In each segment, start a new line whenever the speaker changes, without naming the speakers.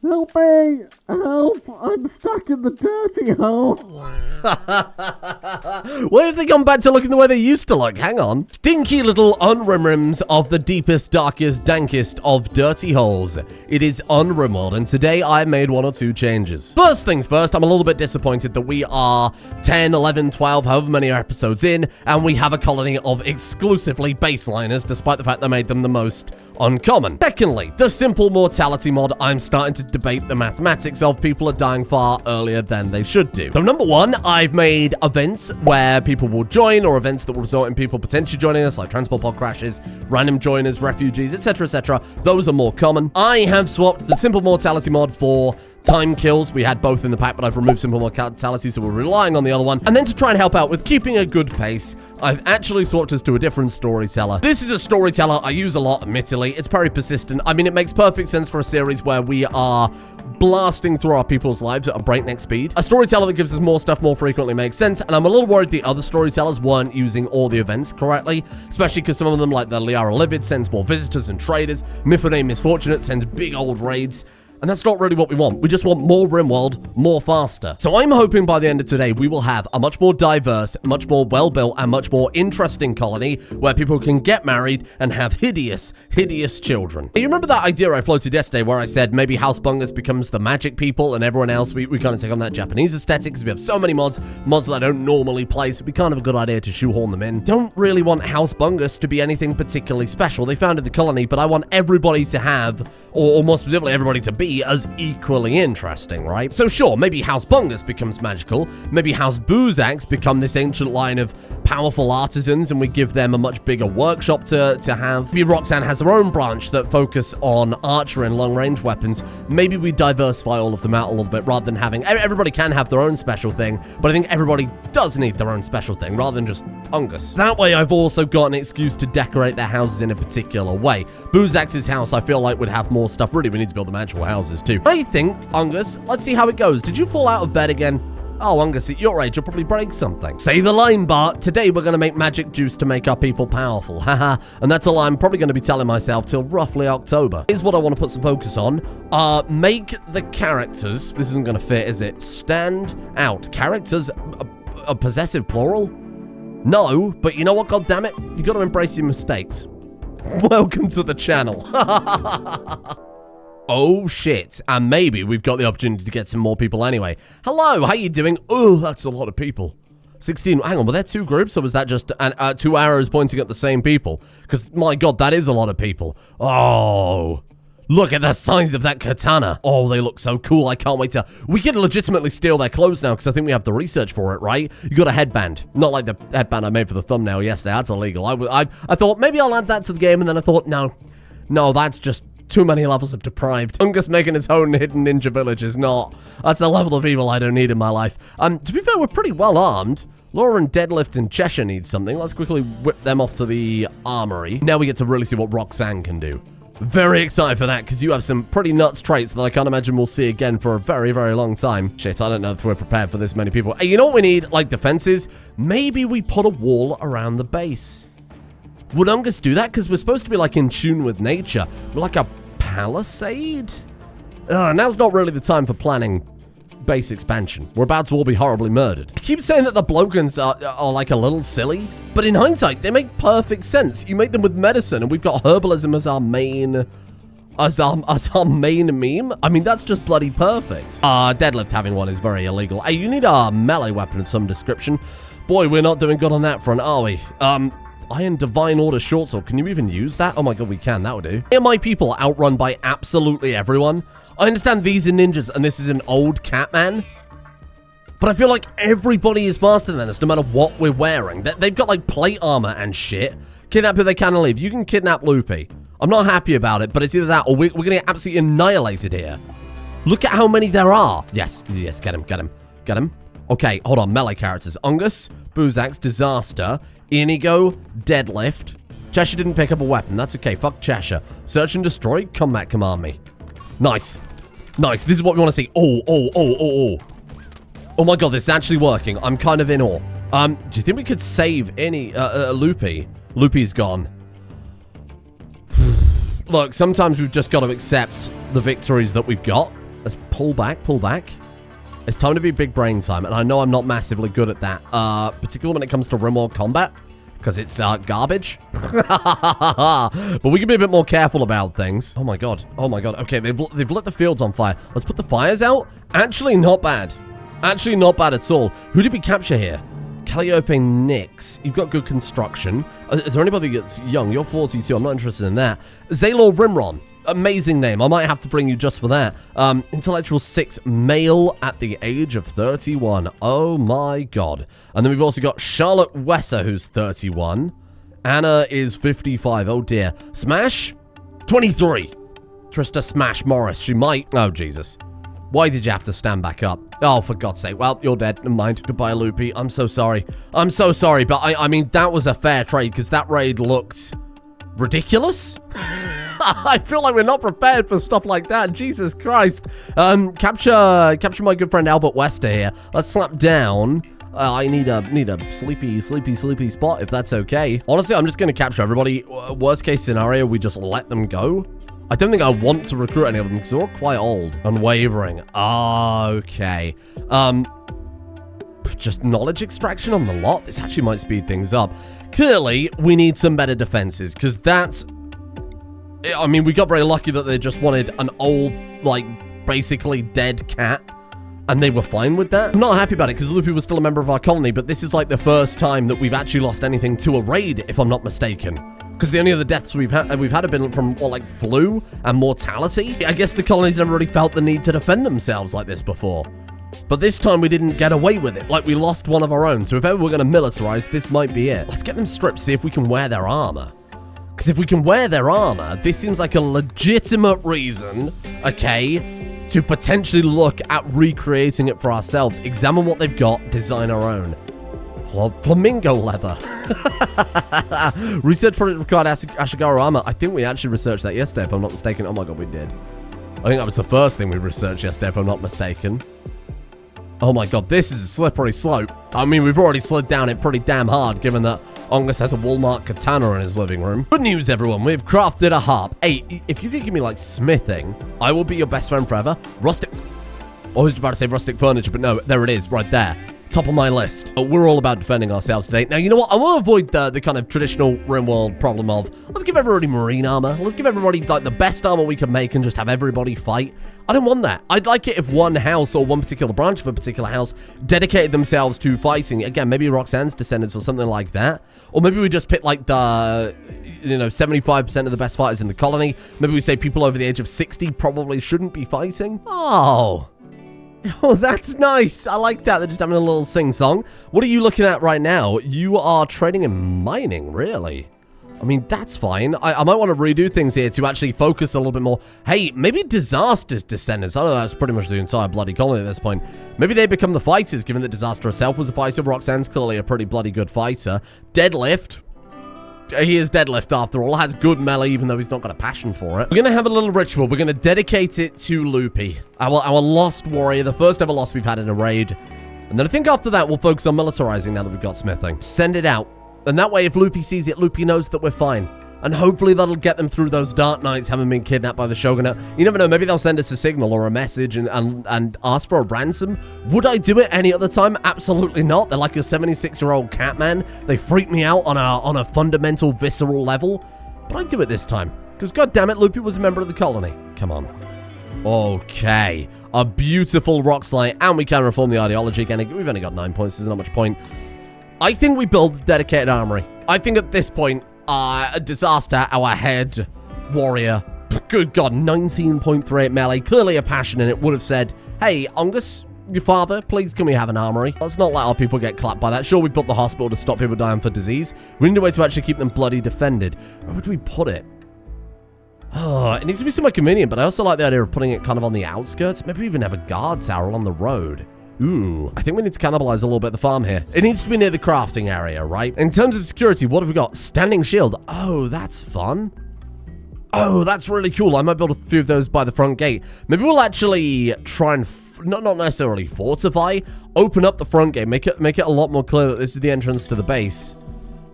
Help me! Help! I'm stuck in the dirty hole!
What if they come back to looking the way they used to look? Hang on. Stinky little unrimrims of the deepest, darkest, dankest of dirty holes. It is UnRimworld, and today I made 1 or 2 changes. First things first, I'm a little bit disappointed that we are 10, 11, 12, however many episodes in, and we have a colony of exclusively baseliners, despite the fact they made them the most uncommon. Secondly, the simple mortality mod, I'm starting to debate the mathematics of people are dying far earlier than they should do. So number 1, I've made events where people will join, or events that will result in people potentially joining us, like transport pod crashes, random joiners, refugees, etc, etc. Those are more common. I have swapped the simple mortality mod for time kills. We had both in the pack, but I've removed simple mortality, so we're relying on the other one. And then to try and help out with keeping a good pace, I've actually swapped us to a different storyteller. This is a storyteller I use a lot, admittedly. It's very persistent. I mean, it makes perfect sense for a series where we are blasting through our people's lives at a breakneck speed. A storyteller that gives us more stuff more frequently makes sense, and I'm a little worried the other storytellers weren't using all the events correctly, especially because some of them, like the Liara Livid, sends more visitors and traders. Mifune Misfortunate sends big old raids. And that's not really what we want. We just want more Rimworld, more faster. So I'm hoping by the end of today, we will have a much more diverse, much more well-built, and much more interesting colony where people can get married and have hideous, hideous children. You remember that idea I floated yesterday where I said maybe House Bungus becomes the magic people and everyone else, we kind of take on that Japanese aesthetic because we have so many mods that I don't normally play, so it'd be kind of a good idea to shoehorn them in. Don't really want House Bungus to be anything particularly special. They founded the colony, but I want everybody to have, or more specifically everybody to be, as equally interesting, right? So sure, maybe House Bungus becomes magical, maybe House Boozax become this ancient line of powerful artisans and we give them a much bigger workshop to have. Maybe Roxanne has her own branch that focus on archery and long-range weapons. Maybe we diversify all of them out a little bit rather than having, everybody can have their own special thing, but I think everybody does need their own special thing rather than just Bungus. That way I've also got an excuse to decorate their houses in a particular way. Boozax's house I feel like would have more stuff. Really, we need to build them actual houses too. I think, Ungus, let's see how it goes. Did you fall out of bed again? Oh, Ungus, at your age, you'll probably break something. Say the line, Bart. Today, we're going to make magic juice to make our people powerful. Haha. And that's all I'm probably going to be telling myself till roughly October. Here's what I want to put some focus on. Make the characters, this isn't going to fit, is it? Stand out. Characters, a possessive plural? No, but you know what, goddammit? You got to embrace your mistakes. Welcome to the channel. Oh shit, and maybe we've got the opportunity to get some more people anyway. Hello, how you doing? Oh, that's a lot of people. 16, hang on, were there 2 groups or was that just 2 arrows pointing at the same people? Because my god, that is a lot of people. Oh, look at the size of that katana. Oh, they look so cool, I can't wait to... We can legitimately steal their clothes now because I think we have the research for it, right? You got a headband. Not like the headband I made for the thumbnail yesterday, that's illegal. I thought maybe I'll add that to the game and then I thought, no, that's just... too many levels of deprived. Ungus making his own hidden ninja village is not. That's a level of evil I don't need in my life. To be fair, we're pretty well armed. Laura and Deadlift and Cheshire need something. Let's quickly whip them off to the armory. Now we get to really see what Roxanne can do. Very excited for that, because you have some pretty nuts traits that I can't imagine we'll see again for a very, very long time. Shit, I don't know if we're prepared for this many people. Hey, you know what we need? Like defenses? Maybe we put a wall around the base. Would Ungus do that? Because we're supposed to be like in tune with nature. We're like a palisade? Now's not really the time for planning base expansion. We're about to all be horribly murdered. I keep saying that the blowguns are like a little silly, but in hindsight, they make perfect sense. You make them with medicine, and we've got herbalism as our main... As our main meme? I mean, that's just bloody perfect. Deadlift having one is very illegal. Hey, you need a melee weapon of some description. Boy, we're not doing good on that front, are we? Iron Divine Order short sword. Can you even use that? Oh my god, we can. That would do. Are my people outrun by absolutely everyone? I understand these are ninjas and this is an old Catman, but I feel like everybody is faster than us no matter what we're wearing. They've got like plate armor and shit. Kidnap who they can and leave. You can kidnap Loopy. I'm not happy about it, but it's either that or we're going to get absolutely annihilated here. Look at how many there are. Yes, get him. Okay, hold on. Melee characters. Ungus, Boozax, Disaster, Inigo, Deadlift. Cheshire didn't pick up a weapon. That's okay. Fuck Cheshire. Search and destroy. Combat command me. Nice. This is what we want to see. Oh my god, this is actually working. I'm kind of in awe. Do you think we could save any Loopy? Loopy's gone. Look, sometimes we've just got to accept the victories that we've got. Let's pull back, pull back. It's time to be big brain time, and I know I'm not massively good at that, particularly when it comes to Rimworld combat, because it's garbage. But we can be a bit more careful about things. Oh my god, oh my god. Okay, they've lit the fields on fire. Let's put the fires out. Actually, not bad. Actually, not bad at all. Who did we capture here? Calliope Nix. You've got good construction. Is there anybody that's young? You're 42. I'm not interested in that. Rimworld. Amazing name. I might have to bring you just for that. Intellectual 6, male at the age of 31. Oh my god. And then we've also got Charlotte Wesser, who's 31. Anna is 55. Oh dear. Smash? 23. Trista Smash Morris. She might... Oh, Jesus. Why did you have to stand back up? Oh, for God's sake. Well, you're dead. Never mind. Goodbye, Loopy. I'm so sorry. I'm so sorry, but I mean, that was a fair trade, because that raid looked ridiculous. I feel like we're not prepared for stuff like that. Jesus Christ. Capture my good friend Albert Wester here. Let's slap down. I need a sleepy spot, if that's okay. Honestly, I'm just going to capture everybody. Worst case scenario, we just let them go. I don't think I want to recruit any of them because they're all quite old. Unwavering. Okay. Just knowledge extraction on the lot. This actually might speed things up. Clearly, we need some better defenses because that's... I mean, we got very lucky that they just wanted an old, like, basically dead cat. And they were fine with that. I'm not happy about it because Loopy was still a member of our colony, but this is like the first time that we've actually lost anything to a raid, if I'm not mistaken. Because the only other deaths we've had have been from, well, like, flu and mortality. I guess the colonies never really felt the need to defend themselves like this before. But this time we didn't get away with it. Like, we lost one of our own. So if ever we're going to militarize, this might be it. Let's get them stripped, see if we can wear their armor. Because if we can wear their armor, this seems like a legitimate reason, okay, to potentially look at recreating it for ourselves. Examine what they've got, design our own. Flamingo leather. Research project required Ashigaru armor. I think we actually researched that yesterday, if I'm not mistaken. Oh my god, we did. I think that was the first thing we researched yesterday, if I'm not mistaken. Oh my god, this is a slippery slope. I mean, we've already slid down it pretty damn hard, given that Ongus has a Walmart katana in his living room. Good news, everyone. We've crafted a harp. Hey, if you could give me, like, smithing, I will be your best friend forever. Rustic... I was about to say rustic furniture, but no, there it is, right there. Top of my list. But we're all about defending ourselves today. Now, you know what? I want to avoid the kind of traditional Rimworld problem of, let's give everybody marine armor. Let's give everybody, like, the best armor we can make and just have everybody fight. I don't want that. I'd like it if one house or one particular branch of a particular house dedicated themselves to fighting. Again, maybe Roxanne's descendants or something like that. Or maybe we just pick, like, the, you know, 75% of the best fighters in the colony. Maybe we say people over the age of 60 probably shouldn't be fighting. Oh, that's nice. I like that. They're just having a little sing-song. What are you looking at right now? You are trading in mining, really? I mean, that's fine. I might want to redo things here to actually focus a little bit more. Hey, maybe Disaster's descendants. I know that's pretty much the entire bloody colony at this point. Maybe they become the fighters, given that Disaster herself was a fighter. Roxanne's clearly a pretty bloody good fighter. Deadlift. He is deadlift after all. Has good melee, even though he's not got a passion for it. We're going to have a little ritual. We're going to dedicate it to Loopy, our lost warrior, the first ever loss we've had in a raid. And then I think after that, we'll focus on militarizing now that we've got smithing. Send it out. And that way, if Loopy sees it, Loopy knows that we're fine. And hopefully that'll get them through those dark nights having been kidnapped by the Shogunate. You never know, maybe they'll send us a signal or a message and ask for a ransom. Would I do it any other time? Absolutely not. They're like a 76-year-old cat man. They freak me out on a fundamental, visceral level. But I'd do it this time. Because goddammit, Loopy was a member of the colony. Come on. Okay. A beautiful rock slate. And we can reform the ideology again. We've only got 9 points. There's not much point. I think we build a dedicated armory. I think at this point, a Disaster, our head warrior, good god, 19.38 melee, clearly a passion in it, would have said, hey, Ongus, your father, please can we have an armory? Let's not let our people get clapped by that. Sure, we built the hospital to stop people dying for disease. We need a way to actually keep them bloody defended. Where would we put it? Oh, it needs to be somewhere convenient, but I also like the idea of putting it kind of on the outskirts. Maybe even have a guard tower along the road. Ooh, I think we need to cannibalize a little bit of the farm here. It needs to be near the crafting area, right? In terms of security, what have we got? Standing shield. Oh, that's fun. Oh, that's really cool. I might build a few of those by the front gate. Maybe we'll actually try and, not necessarily fortify, open up the front gate, make it a lot more clear that this is the entrance to the base.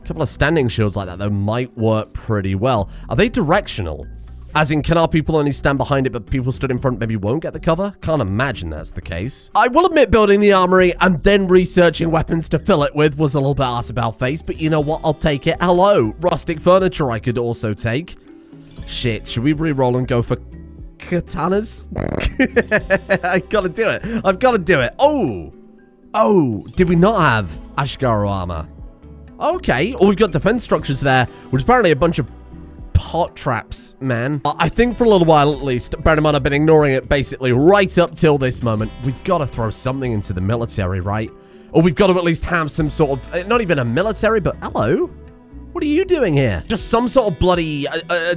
A couple of standing shields like that, though, might work pretty well. Are they directional? As in, can our people only stand behind it, but people stood in front maybe won't get the cover? Can't imagine that's the case. I will admit building the armory and then researching weapons to fill it with was a little bit arse about face, but you know what? I'll take it. Hello. Rustic furniture I could also take. Shit, should we re-roll and go for katanas? I gotta do it. I've gotta do it. Oh, did we not have Ashigaru armor? Okay, we've got defense structures there, which is apparently a bunch of pot traps, man. I think for a little while at least, bear in mind I've been ignoring it basically right up till this moment. We've got to throw something into the military, right? Or we've got to at least have some sort of, not even a military, but hello? What are you doing here? Just some sort of bloody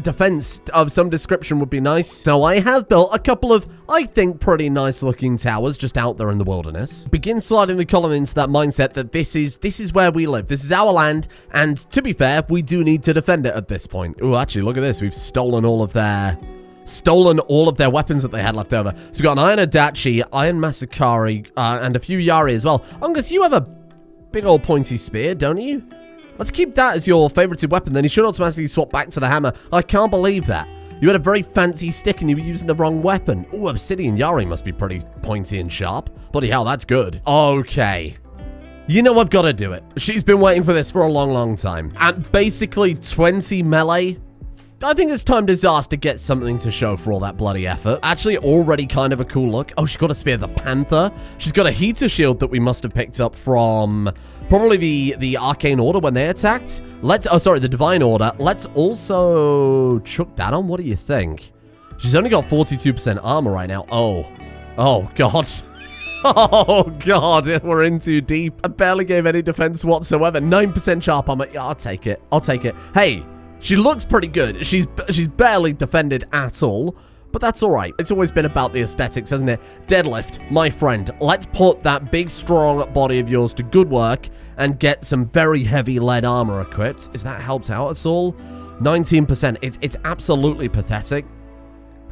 defense of some description would be nice. So I have built a couple of, I think, pretty nice looking towers just out there in the wilderness. Begin sliding the column into that mindset that this is where we live. This is our land. And to be fair, we do need to defend it at this point. Oh, actually, look at this. We've stolen all of their weapons that they had left over. So we've got an Iron Adachi, Iron Masakari, and a few Yari as well. Ungus, you have a big old pointy spear, don't you? Let's keep that as your favorited weapon, then you should automatically swap back to the hammer. I can't believe that. You had a very fancy stick and you were using the wrong weapon. Ooh, Obsidian Yari must be pretty pointy and sharp. Bloody hell, that's good. Okay. You know I've got to do it. She's been waiting for this for a long, long time. At basically 20 melee, I think it's time Disaster gets something to show for all that bloody effort. Actually, already kind of a cool look. Oh, she's got a Spear of the Panther. She's got a heater shield that we must have picked up from probably the Arcane Order when they attacked. The Divine Order. Let's also chuck that on. What do you think? She's only got 42% armor right now. Oh, God. Oh, God, we're in too deep. I barely gave any defense whatsoever. 9% sharp armor. Yeah, I'll take it. Hey. She looks pretty good. She's barely defended at all, but that's all right. It's always been about the aesthetics, hasn't it? Deadlift, my friend. Let's put that big, strong body of yours to good work and get some very heavy lead armor equipped. Is that helped out at all? 19%. It's absolutely pathetic.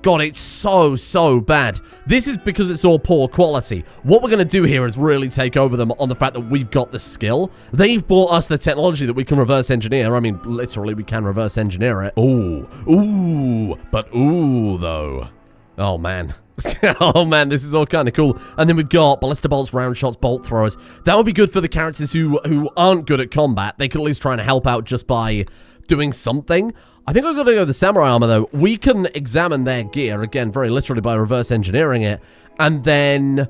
God, it's so bad. This is because it's all poor quality. What we're going to do here is really take over them on the fact that we've got the skill. They've brought us the technology that we can reverse engineer. I mean, literally, we can reverse engineer it. Ooh, though. Oh, man. Oh, man, this is all kind of cool. And then we've got ballista bolts, round shots, bolt throwers. That would be good for the characters who aren't good at combat. They could at least try and help out just by doing something. I think I've got to go with the samurai armor, though. We can examine their gear, again, very literally by reverse engineering it. And then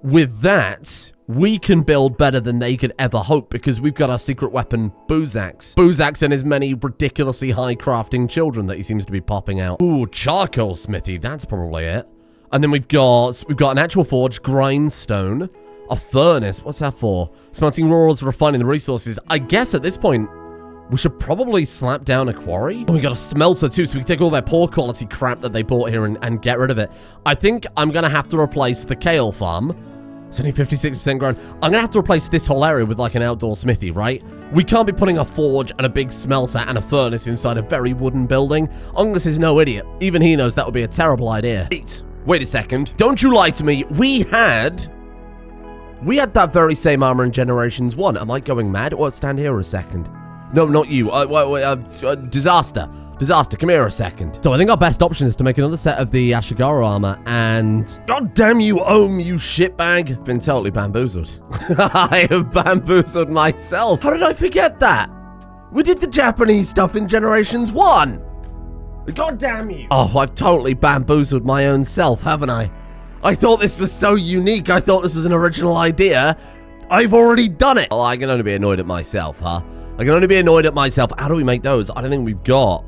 with that, we can build better than they could ever hope because we've got our secret weapon, Boozax. Boozax and his many ridiculously high crafting children that he seems to be popping out. Ooh, charcoal smithy. That's probably it. And then we've got an actual forge, grindstone, a furnace. What's that for? Smelting raw ores, refining the resources. I guess at this point, we should probably slap down a quarry. Oh, we got a smelter too, so we can take all their poor quality crap that they bought here and get rid of it. I think I'm going to have to replace the kale farm. It's only 56% grown. I'm going to have to replace this whole area with like an outdoor smithy, right? We can't be putting a forge and a big smelter and a furnace inside a very wooden building. Ungus is no idiot. Even he knows that would be a terrible idea. Wait a second. Don't you lie to me. We had that very same armor in Generations 1. Am I going mad? Or stand here a second. No, not you. Disaster. Disaster, come here a second. So I think our best option is to make another set of the Ashigaru armor and... God damn you, Ohm, you shitbag. Been totally bamboozled. I have bamboozled myself. How did I forget that? We did the Japanese stuff in Generations 1. God damn you. Oh, I've totally bamboozled my own self, haven't I? I thought this was so unique. I thought this was an original idea. I've already done it. Well, I can only be annoyed at myself, huh? I can only be annoyed at myself. How do we make those? I don't think we've got...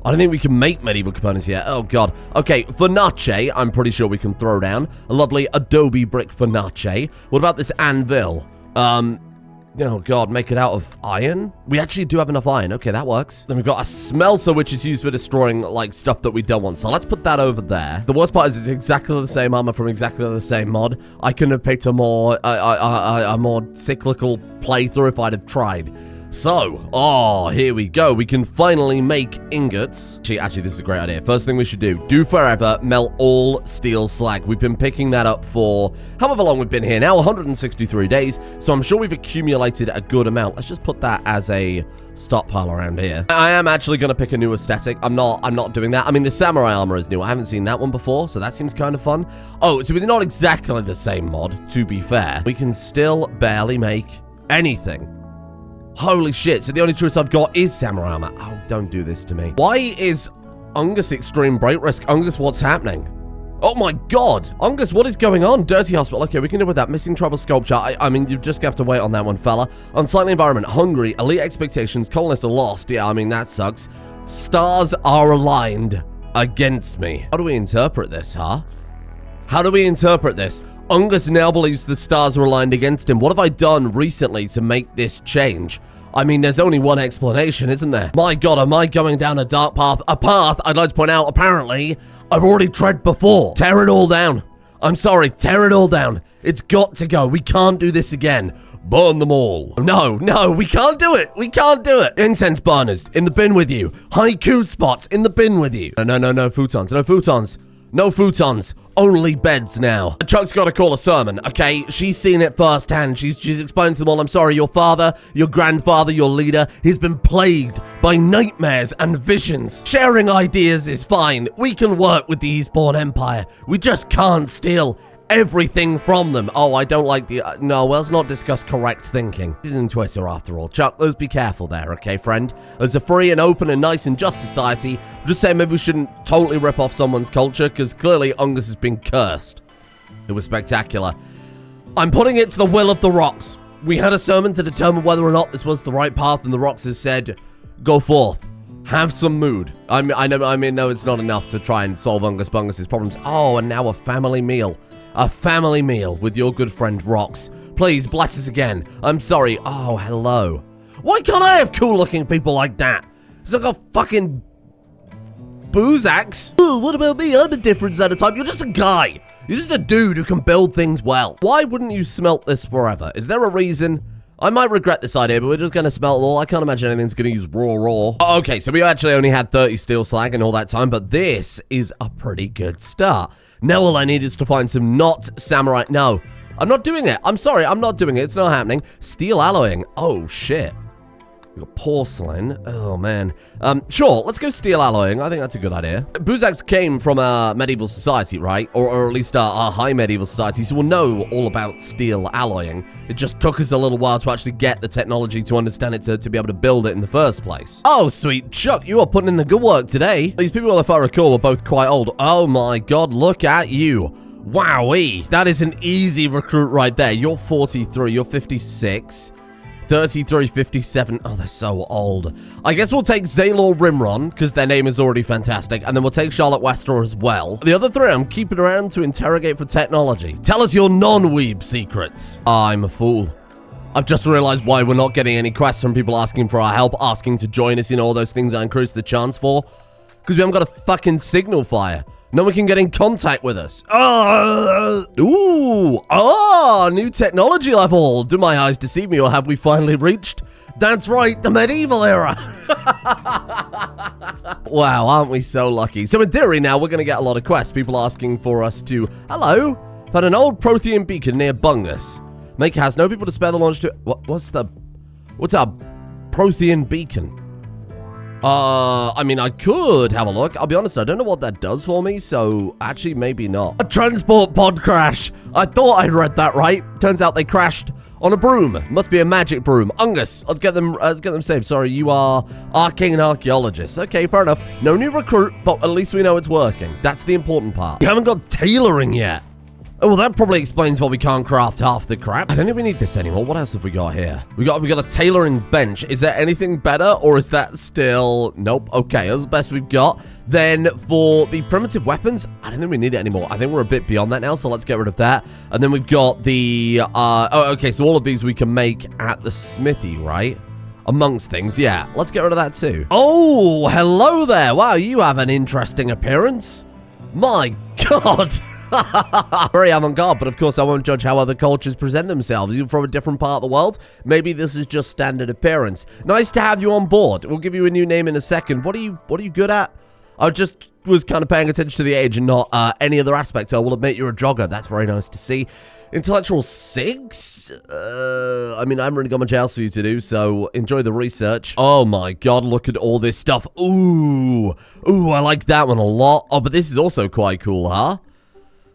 I don't think we can make medieval components yet. Oh, God. Okay, Furnace, I'm pretty sure we can throw down. A lovely adobe brick Furnace. What about this anvil? Oh, God, make it out of iron? We actually do have enough iron. Okay, that works. Then we've got a smelter, which is used for destroying, like, stuff that we don't want. So let's put that over there. The worst part is it's exactly the same armor from exactly the same mod. I couldn't have picked a more cyclical playthrough if I'd have tried. So, here we go. We can finally make ingots. Actually, this is a great idea. First thing we should do forever, melt all steel slag. We've been picking that up for however long we've been here now, 163 days. So I'm sure we've accumulated a good amount. Let's just put that as a stockpile around here. I am actually going to pick a new aesthetic. I'm not doing that. I mean, the samurai armor is new. I haven't seen that one before, so that seems kind of fun. Oh, so it's not exactly the same mod, to be fair. We can still barely make anything. Holy shit, so the only choice I've got is samurai armor. Oh, don't do this to me. Why is Ungus extreme break risk? Ungus, what's happening? Oh my god! Ungus, what is going on? Dirty hospital. Okay, we can deal with that. Missing tribal sculpture. I mean, you just have to wait on that one, fella. Unsightly environment. Hungry. Elite expectations. Colonists are lost. Yeah, I mean, that sucks. Stars are aligned against me. How do we interpret this, huh? How do we interpret this? Ungus now believes the stars are aligned against him. What have I done recently to make this change? I mean, there's only one explanation, isn't there? My god, am I going down a dark path? A path, I'd like to point out, apparently, I've already tread before. Tear it all down. I'm sorry, tear it all down. It's got to go. We can't do this again. Burn them all. No, we can't do it. We can't do it. Incense burners, in the bin with you. Haiku spots, in the bin with you. No futons, no futons. No futons, only beds now. Chuck's got to call a sermon, okay? She's seen it firsthand. She's explained to them all, I'm sorry, your father, your grandfather, your leader, he's been plagued by nightmares and visions. Sharing ideas is fine. We can work with the Eastbourne Empire. We just can't steal everything from them. Oh, I don't like the... no, let's not discuss correct thinking. This isn't Twitter after all. Chuck, let's be careful there, okay, friend? As a free and open and nice and just society, I'm just saying maybe we shouldn't totally rip off someone's culture, because clearly Ungus has been cursed. It was spectacular. I'm putting it to the will of the rocks. We had a sermon to determine whether or not this was the right path, and the rocks has said, go forth. Have some mood. I mean, no, it's not enough to try and solve Ungus Bungus's problems. Oh, and now a family meal. A family meal with your good friend Rox. Please, bless us again. I'm sorry. Oh, hello. Why can't I have cool-looking people like that? It's like a fucking Boozax. Oh, what about me? I'm a different xenotype. You're just a guy. You're just a dude who can build things well. Why wouldn't you smelt this forever? Is there a reason? I might regret this idea, but we're just going to smelt it all. I can't imagine anything's going to use raw. Oh, okay, so we actually only had 30 steel slag and all that time, but this is a pretty good start. Now all I need is to find some not samurai. No, I'm not doing it. I'm sorry, I'm not doing it. It's not happening. Steel alloying. Oh, shit. We've got porcelain. Oh, man. Sure, let's go steel alloying. I think that's a good idea. Boozax came from a medieval society, right? Or at least a high medieval society, so we'll know all about steel alloying. It just took us a little while to actually get the technology to understand it to be able to build it in the first place. Oh, sweet Chuck, you are putting in the good work today. These people, if I recall, were both quite old. Oh my god, look at you. Wowee. That is an easy recruit right there. You're 43, you're 56. 33, 57. Oh, they're so old. I guess we'll take Zaylor Rimron, because their name is already fantastic, and then we'll take Charlotte Wester as well. The other three I'm keeping around to interrogate for technology. Tell us your non-weeb secrets. I'm a fool. I've just realized why we're not getting any quests from people asking for our help, asking to join us in all those things I increased the chance for. Because we haven't got a fucking signal fire. No one can get in contact with us. New technology level. Do my eyes deceive me, or have we finally reached? That's right, the medieval era. Wow, aren't we so lucky? So in theory now, we're going to get a lot of quests. People asking for us to... Hello? Found an old Prothean beacon near Bungus. Make has no people to spare the launch to... What's a Prothean beacon? I mean, I could have a look. I'll be honest, I don't know what that does for me, so actually, maybe not. A transport pod crash. I thought I'd read that right. Turns out they crashed on a broom. Must be a magic broom. Ungus, let's get them saved. Sorry, you are arcane archaeologists. Okay, fair enough. No new recruit, but at least we know it's working. That's the important part. We haven't got tailoring yet. Oh, well, that probably explains why we can't craft half the crap. I don't think we need this anymore. What else have we got here? We got a tailoring bench. Is there anything better, or is that still... Nope. Okay, that's the best we've got. Then for the primitive weapons, I don't think we need it anymore. I think we're a bit beyond that now, so let's get rid of that. And then we've got the... okay, so all of these we can make at the smithy, right? Amongst things, yeah. Let's get rid of that too. Oh, hello there. Wow, you have an interesting appearance. My God. Very avant-garde, but of course I won't judge how other cultures present themselves. You're from a different part of the world. Maybe this is just standard appearance. Nice to have you on board. We'll give you a new name in a second. What are you good at? I just was kind of paying attention to the age and not any other aspect. I will admit you're a jogger. That's very nice to see. Intellectual 6? I mean, I haven't really got much else for you to do, so enjoy the research. Oh my god, look at all this stuff. Ooh, I like that one a lot. Oh, but this is also quite cool, huh?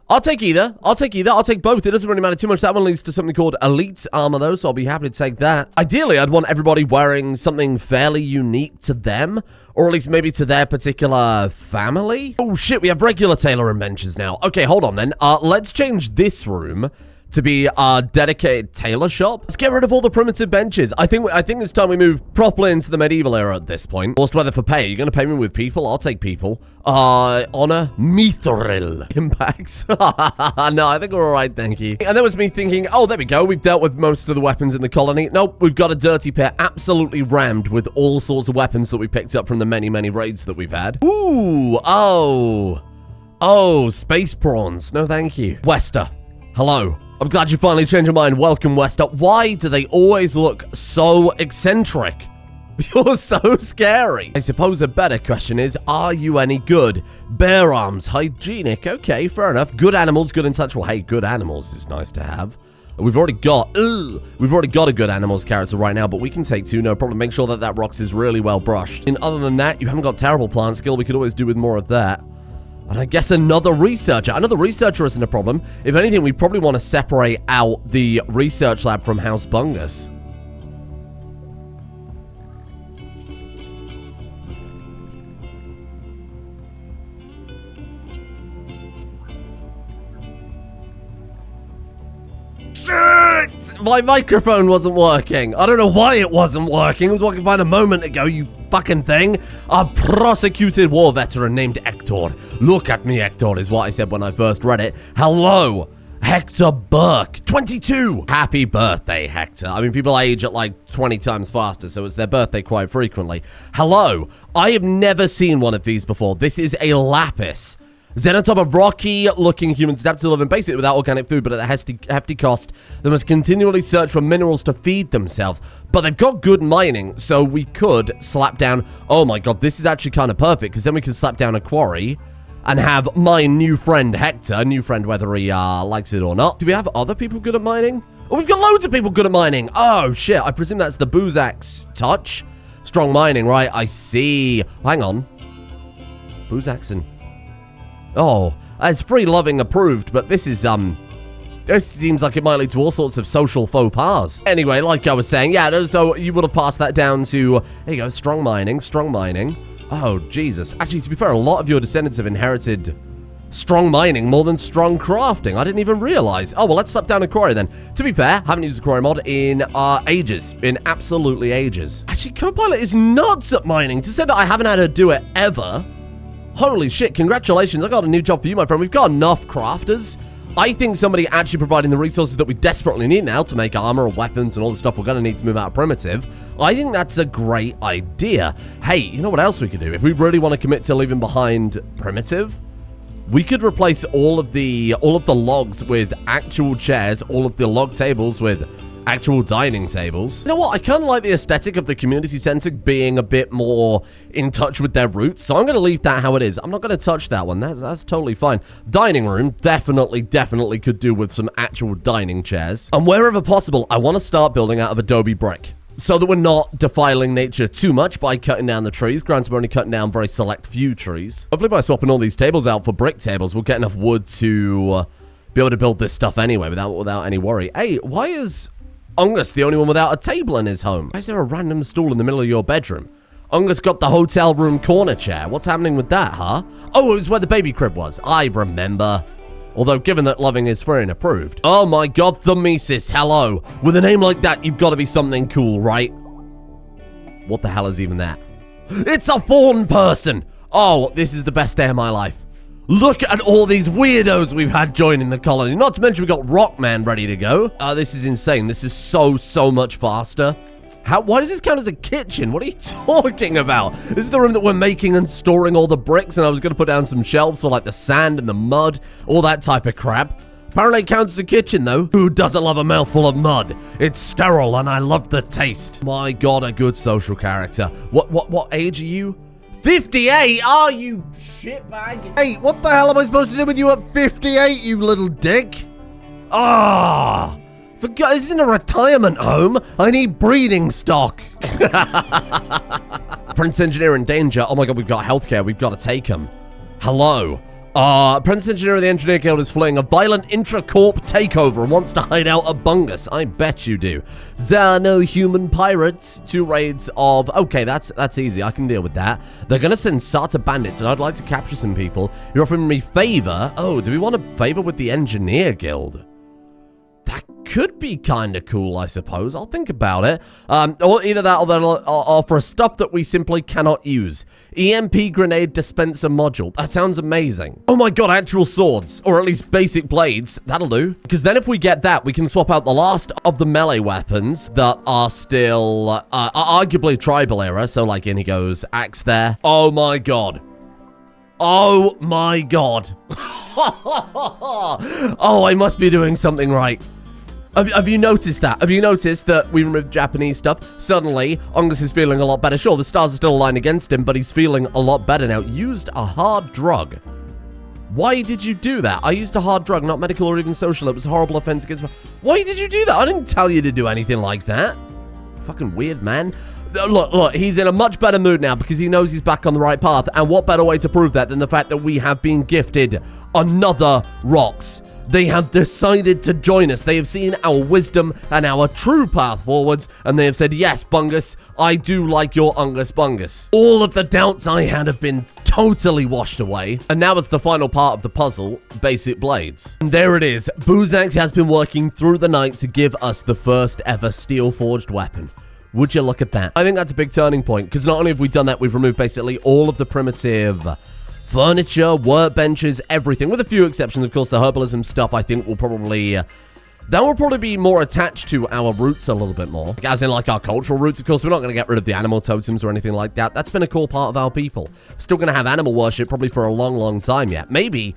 I'll take either. I'll take both. It doesn't really matter too much. That one leads to something called elite armor, though, so I'll be happy to take that. Ideally, I'd want everybody wearing something fairly unique to them, or at least maybe to their particular family. Oh, shit, we have regular tailor inventions now. Okay, hold on, then. Let's change this room to be a dedicated tailor shop. Let's get rid of all the primitive benches. I think it's time we move properly into the medieval era at this point. Forced weather for pay. You're gonna pay me with people? I'll take people. Honor, mithril impacts. No, I think we're all right, thank you. And that was me thinking, oh, there we go. We've dealt with most of the weapons in the colony. Nope, we've got a dirty pit absolutely rammed with all sorts of weapons that we picked up from the many, many raids that we've had. Ooh, oh, space prawns. No, thank you. Wester, hello. I'm glad you finally changed your mind. Welcome, Wester. Why do they always look so eccentric? You're so scary. I suppose a better question is, are you any good? Bear arms, hygienic. Okay, fair enough. Good animals, good intellectual. Hey, good animals is nice to have. We've already got a good animals character right now, but we can take 2, no problem. Make sure that rocks is really well brushed. And other than that, you haven't got terrible plant skill. We could always do with more of that. And I guess another researcher. Another researcher isn't a problem. If anything, we probably want to separate out the research lab from House Bungus. Shit! My microphone wasn't working. I don't know why it wasn't working. I was walking by a moment ago, you fucking thing. A prosecuted war veteran named Hector. Look at me, Hector, is what I said when I first read it. Hello, Hector Burke, 22. Happy birthday, Hector. I mean, people age at like 20 times faster, so it's their birthday quite frequently. Hello, I have never seen one of these before. This is a lapis. Xenotype of rocky-looking humans adapt to live in basically without organic food, but at a hefty cost. They must continually search for minerals to feed themselves. But they've got good mining, so we could slap down... Oh my god, this is actually kind of perfect, because then we can slap down a quarry and have my new friend Hector, new friend whether he likes it or not. Do we have other people good at mining? Oh, we've got loads of people good at mining. Oh, shit. I presume that's the Boozax touch. Strong mining, right? I see. Hang on. Boozaxon. Oh, it's free loving approved, but this is, this seems like it might lead to all sorts of social faux pas. Anyway, like I was saying, yeah, so you would have passed that down to, there you go, strong mining. Oh, Jesus. Actually, to be fair, a lot of your descendants have inherited strong mining more than strong crafting. I didn't even realize. Oh, well, let's slap down a quarry then. To be fair, haven't used a quarry mod in ages. In absolutely ages. Actually, Copilot is nuts at mining. To say that I haven't had her do it ever... Holy shit, congratulations. I got a new job for you, my friend. We've got enough crafters. I think somebody actually providing the resources that we desperately need now to make armor and weapons and all the stuff we're going to need to move out of primitive. I think that's a great idea. Hey, you know what else we could do? If we really want to commit to leaving behind primitive, we could replace all of the logs with actual chairs, all of the log tables with actual dining tables. You know what? I kind of like the aesthetic of the community center being a bit more in touch with their roots, so I'm going to leave that how it is. I'm not going to touch that one. That's totally fine. Dining room, definitely could do with some actual dining chairs. And wherever possible, I want to start building out of adobe brick, so that we're not defiling nature too much by cutting down the trees. Granted, we're only cutting down very select few trees. Hopefully by swapping all these tables out for brick tables, we'll get enough wood to be able to build this stuff anyway without any worry. Hey, why is Ungus the only one without a table in his home? Why is there a random stool in the middle of your bedroom? Ungus got the hotel room corner chair. What's happening with that, huh? Oh, it was where the baby crib was. I remember. Although, given that loving is free and approved. Oh my god, Thermesis, hello. With a name like that, you've got to be something cool, right? What the hell is even that? It's a fawn person! Oh, this is the best day of my life. Look at all these weirdos we've had joining the colony. Not to mention we got Rockman ready to go. This is insane. This is so much faster. Why does this count as a kitchen? What are you talking about? This is the room that we're making and storing all the bricks, and I was going to put down some shelves for like the sand and the mud, all that type of crap. Apparently it counts as a kitchen, though. Who doesn't love a mouthful of mud? It's sterile, and I love the taste. My God, a good social character. What age are you? 58? Are you shitbag? Hey, what the hell am I supposed to do with you at 58, you little dick? Ah! For God, this isn't a retirement home. I need breeding stock. Prince Engineer in danger. Oh my God, we've got healthcare. We've got to take him. Hello. Prince Engineer of the Engineer Guild is fleeing a violent intra-corp takeover and wants to hide out a bungus. I bet you do. There are no human pirates. 2 raids of... Okay, that's easy. I can deal with that. They're going to send Sata bandits, and I'd like to capture some people. You're offering me favor. Oh, do we want a favor with the Engineer Guild? That could be kind of cool, I suppose. I'll think about it. Or either that or they'll offer stuff that we simply cannot use. EMP grenade dispenser module. That sounds amazing. Oh my God, actual swords. Or at least basic blades. That'll do. Because then if we get that, we can swap out the last of the melee weapons that are still arguably tribal era. So like Inigo's axe there. Oh my God. Oh my God. Oh, I must be doing something right. Have you noticed that? Have you noticed that we removed Japanese stuff? Suddenly, Angus is feeling a lot better. Sure, the stars are still aligned against him, but he's feeling a lot better now. Used a hard drug. Why did you do that? I used a hard drug, not medical or even social. It was a horrible offense against me. Why did you do that? I didn't tell you to do anything like that. Fucking weird, man. Look, he's in a much better mood now because he knows he's back on the right path. And what better way to prove that than the fact that we have been gifted another Rox. They have decided to join us. They have seen our wisdom and our true path forwards, and they have said, yes, Bungus, I do like your Ungus Bungus. All of the doubts I had have been totally washed away, and now it's the final part of the puzzle, basic blades. And there it is. Boozax has been working through the night to give us the first ever steel-forged weapon. Would you look at that? I think that's a big turning point, because not only have we done that, we've removed basically all of the primitive furniture, workbenches, everything, with a few exceptions. Of course, the herbalism stuff, I think, will probably... that will probably be more attached to our roots a little bit more. As in, like, our cultural roots. Of course, we're not going to get rid of the animal totems or anything like that. That's been a core part of our people. Still going to have animal worship probably for a long, long time yet. Maybe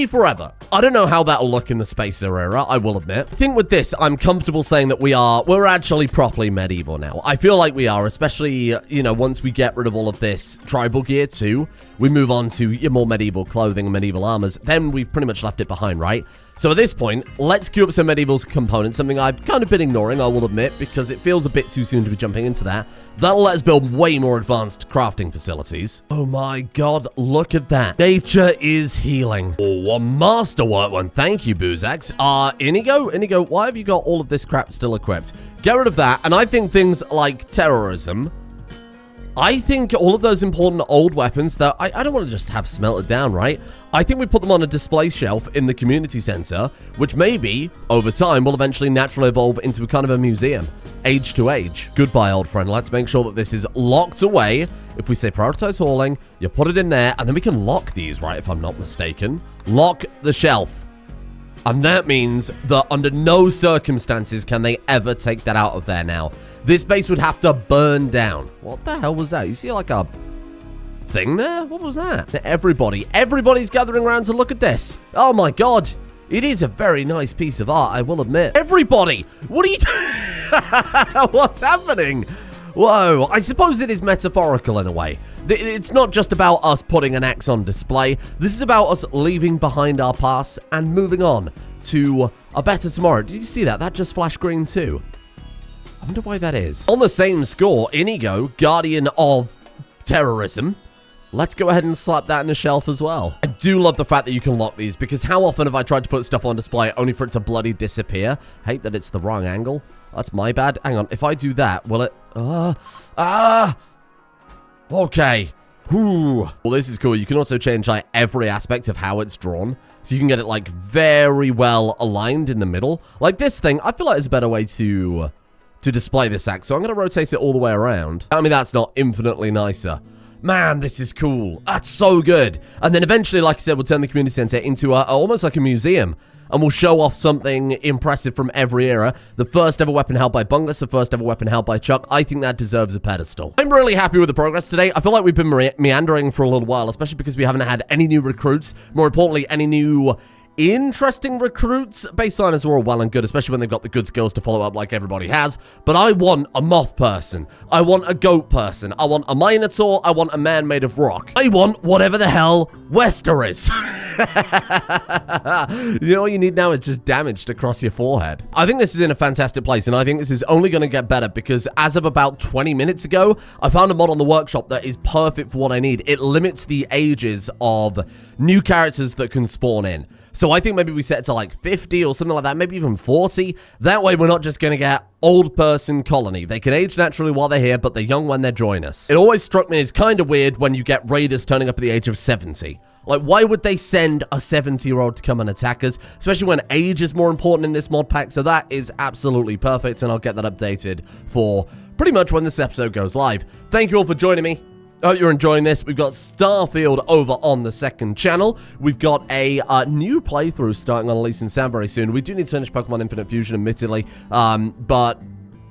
forever. I don't know how that'll look in the Spacer era, I will admit. I think with this, I'm comfortable saying that we're actually properly medieval now. I feel like we are, especially, you know, once we get rid of all of this tribal gear too, we move on to your more medieval clothing and medieval armors, then we've pretty much left it behind, right? So at this point, let's queue up some medieval components, something I've kind of been ignoring, I will admit, because it feels a bit too soon to be jumping into that. That'll let us build way more advanced crafting facilities. Oh my God, look at that. Nature is healing. Oh, a masterwork one. Thank you, Boozax. Inigo, why have you got all of this crap still equipped? Get rid of that, and I think things like terrorism, I think all of those important old weapons that I don't want to just have smelted down, right? I think we put them on a display shelf in the community center, which maybe, over time, will eventually naturally evolve into kind of a museum. Age to age. Goodbye, old friend. Let's make sure that this is locked away. If we say prioritize hauling, you put it in there, and then we can lock these, right, if I'm not mistaken. Lock the shelf. And that means that under no circumstances can they ever take that out of there now. This base would have to burn down. What the hell was that? You see like a thing there? What was that? Everybody's gathering around to look at this. Oh my God. It is a very nice piece of art, I will admit. Everybody! What are you doing? What's happening? Whoa, I suppose it is metaphorical in a way. It's not just about us putting an axe on display. This is about us leaving behind our past and moving on to a better tomorrow. Did you see that? That just flashed green too. I wonder why that is. On the same score, Inigo, Guardian of Terrorism. Let's go ahead and slap that in a shelf as well. I do love the fact that you can lock these, because how often have I tried to put stuff on display only for it to bloody disappear? Hate that it's the wrong angle. That's my bad. Hang on, if I do that, will it... Okay. Whew. Well, this is cool. You can also change like every aspect of how it's drawn. So you can get it like very well aligned in the middle. Like this thing, I feel like is a better way to display this axe. So I'm going to rotate it all the way around. I mean, that's not infinitely nicer. Man, this is cool. That's so good. And then eventually, like I said, we'll turn the community center into almost like a museum. and we'll show off something impressive from every era. The first ever weapon held by Bungus, the first ever weapon held by Chuck. I think that deserves a pedestal. I'm really happy with the progress today. I feel like we've been meandering for a little while, especially because we haven't had any new recruits. More importantly, any new interesting recruits. Baseliners are all well and good, especially when they've got the good skills to follow up like everybody has. But I want a moth person. I want a goat person. I want a minotaur. I want a man made of rock. I want whatever the hell Wester is. You know what you need now is just damaged across your forehead. I think this is in a fantastic place, and I think this is only going to get better because as of about 20 minutes ago, I found a mod on the workshop that is perfect for what I need. It limits the ages of new characters that can spawn in. So I think maybe we set it to like 50 or something like that, maybe even 40. That way we're not just going to get old person colony. They can age naturally while they're here, but they're young when they join us. It always struck me as kind of weird when you get raiders turning up at the age of 70. Like, why would they send a 70-year-old to come and attack us? Especially when age is more important in this mod pack. So that is absolutely perfect, and I'll get that updated for pretty much when this episode goes live. Thank you all for joining me. I hope you're enjoying this. We've got Starfield over on the second channel. We've got a new playthrough starting on Elise and Sam very soon. We do need to finish Pokemon Infinite Fusion, admittedly, but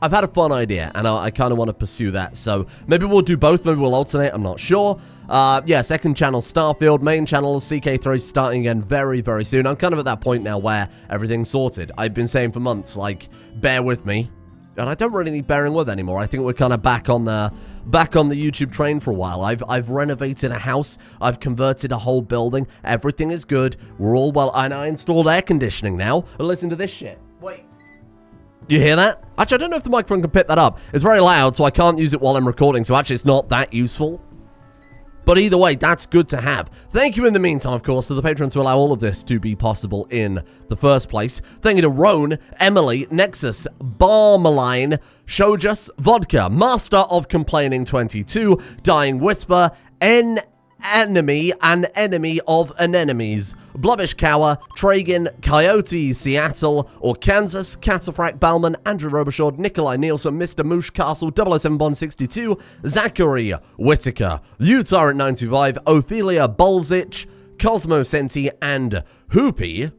I've had a fun idea, and I kind of want to pursue that. So maybe we'll do both. Maybe we'll alternate. I'm not sure. Yeah, second channel Starfield, main channel CK3 starting again very, very soon. I'm kind of at that point now where everything's sorted. I've been saying for months, like, bear with me. And I don't really need bearing with anymore. I think we're kind of back on the YouTube train for a while. I've renovated a house. I've converted a whole building. Everything is good. We're all well. And I installed air conditioning now. And listen to this shit. Wait. You hear that? Actually, I don't know if the microphone can pick that up. It's very loud, so I can't use it while I'm recording. So actually, it's not that useful. But either way, that's good to have. Thank you in the meantime, of course, to the patrons who allow all of this to be possible in the first place. Thank you to Roan, Emily, Nexus, Barmaline, Shojas, Vodka, Master of Complaining 22, Dying Whisper, Enemy, an enemy of anemones, Blubbish Cower, Tragan, Coyote, Seattle, or Kansas, Catafract, Balman, Andrew Robershard, Nikolai Nielsen, Mr. Moosh Castle, 007 Bond 62, Zachary Whitaker, Utah at 925, Ophelia Bolzich, Cosmo Senti, and Hoopy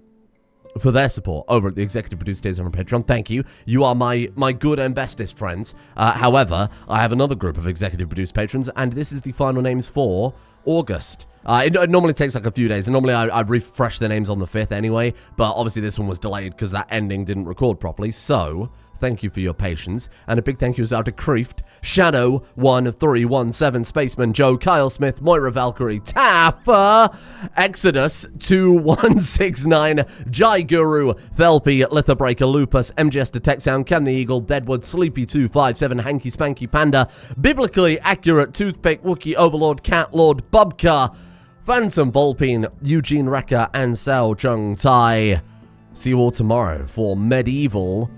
for their support over at the Executive Produced Days on Patreon. Thank you. You are my good and bestest friends. However, I have another group of Executive Produced patrons, and this is the final names for August. It normally takes like a few days, and normally I refresh their names on the 5th anyway, but obviously this one was delayed because that ending didn't record properly, so thank you for your patience, and a big thank you out to Kreeft, Shadow, 1317, Spaceman Joe, Kyle Smith, Moira Valkyrie, Taffa, Exodus, 2169, Jai Guru, Felpy, Lithobreaker, Lupus, MGS Detect Sound, Ken the Eagle, Deadwood, Sleepy 257, Hanky Spanky Panda, Biblically Accurate, Toothpick, Wookie Overlord, Cat Lord, Bubka, Phantom Volpine, Eugene Wrecker, and Sao Chung Tai. See you all tomorrow for Medieval.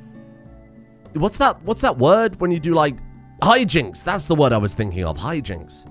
What's that word when you do like hijinks? That's the word I was thinking of. Hijinks.